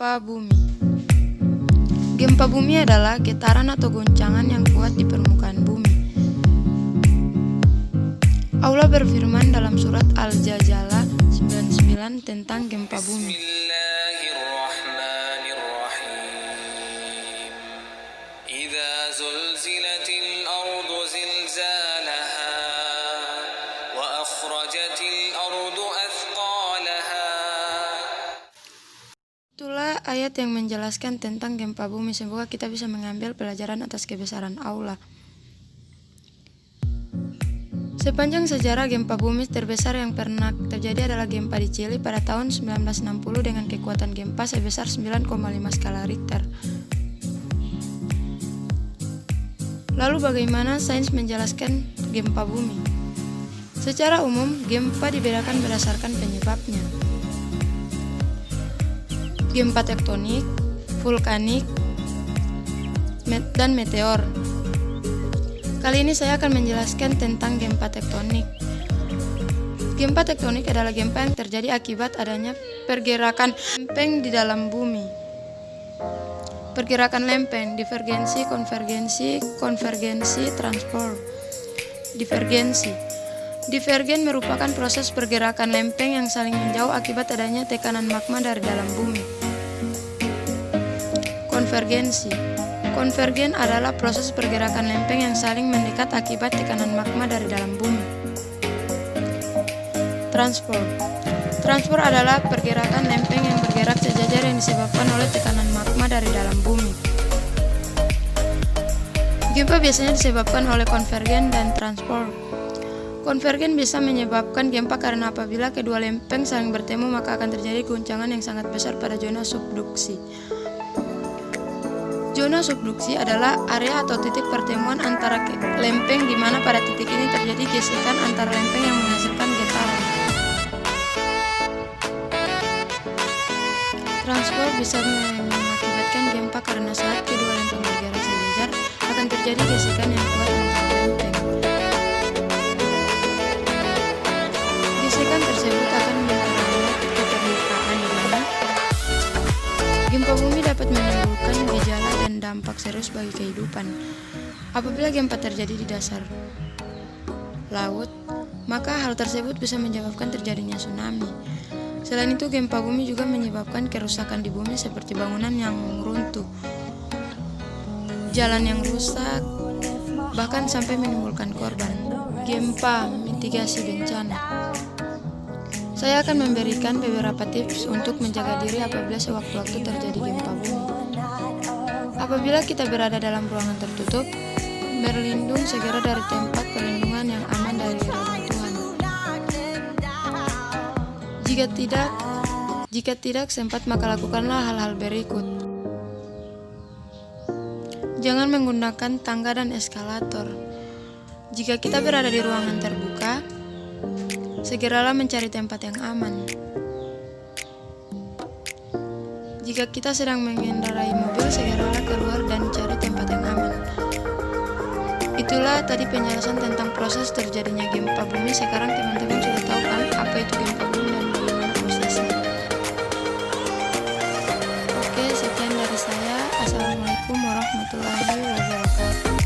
Gempa bumi. Gempa bumi adalah getaran atau goncangan yang kuat di permukaan bumi. Allah berfirman dalam surat Al-Zalzalah 99 tentang gempa bumi. إذا زلزلت الأرض زلزالها وأخرجت الأرض أثقالها. Itulah ayat yang menjelaskan tentang gempa bumi. Semoga kita bisa mengambil pelajaran atas kebesaran Allah. Sepanjang sejarah, gempa bumi terbesar yang pernah terjadi adalah gempa di Chili pada tahun 1960 dengan kekuatan gempa sebesar 9,5 skala Richter. Lalu bagaimana sains menjelaskan gempa bumi? Secara umum, gempa dibedakan berdasarkan penyebabnya. Gempa tektonik, vulkanik, dan meteor. Kali ini saya akan menjelaskan tentang gempa tektonik. Gempa tektonik adalah gempa yang terjadi akibat adanya pergerakan lempeng di dalam bumi. Pergerakan lempeng, divergensi, konvergensi, transport. Divergensi. Divergen merupakan proses pergerakan lempeng yang saling menjauh akibat adanya tekanan magma dari dalam bumi. Konvergensi. Konvergen adalah proses pergerakan lempeng yang saling mendekat akibat tekanan magma dari dalam bumi. Transport. Transport adalah pergerakan lempeng yang bergerak sejajar yang disebabkan oleh tekanan magma dari dalam bumi. Gempa biasanya disebabkan oleh konvergen dan transport. Konvergen bisa menyebabkan gempa karena apabila kedua lempeng saling bertemu maka akan terjadi goncangan yang sangat besar pada zona subduksi. Zona subduksi adalah area atau titik pertemuan antara lempeng di mana pada titik ini terjadi gesekan antar lempeng yang menghasilkan getaran. Transport bisa mengakibatkan gempa karena saat kedua lempeng bergerak sejajar akan terjadi gesekan yang kuat antar lempeng. Gesekan tersebut akan memperlambat ke permukaan di mana gempa bumi dapat menimbulkan gejala dan dampak serius bagi kehidupan. Apabila gempa terjadi di dasar laut, maka hal tersebut bisa menyebabkan terjadinya tsunami. Selain itu, gempa bumi juga menyebabkan kerusakan di bumi seperti bangunan yang runtuh, jalan yang rusak, bahkan sampai menimbulkan korban. Gempa, mitigasi bencana. Saya akan memberikan beberapa tips untuk menjaga diri apabila sewaktu-waktu terjadi gempa bumi. Apabila kita berada dalam ruangan tertutup, berlindung segera dari tempat perlindungan yang aman dari reruntuhan. Jika tidak sempat, maka lakukanlah hal-hal berikut. Jangan menggunakan tangga dan eskalator. Jika kita berada di ruangan terbuka, segeralah mencari tempat yang aman. Jika kita sedang mengendarai mobil, segeralah keluar dan cari tempat yang aman. Itulah tadi penjelasan tentang proses terjadinya gempa bumi. Sekarang teman-teman sudah tahu kan apa itu gempa bumi dan bagaimana prosesnya. Oke, sekian dari saya. Assalamualaikum warahmatullahi wabarakatuh.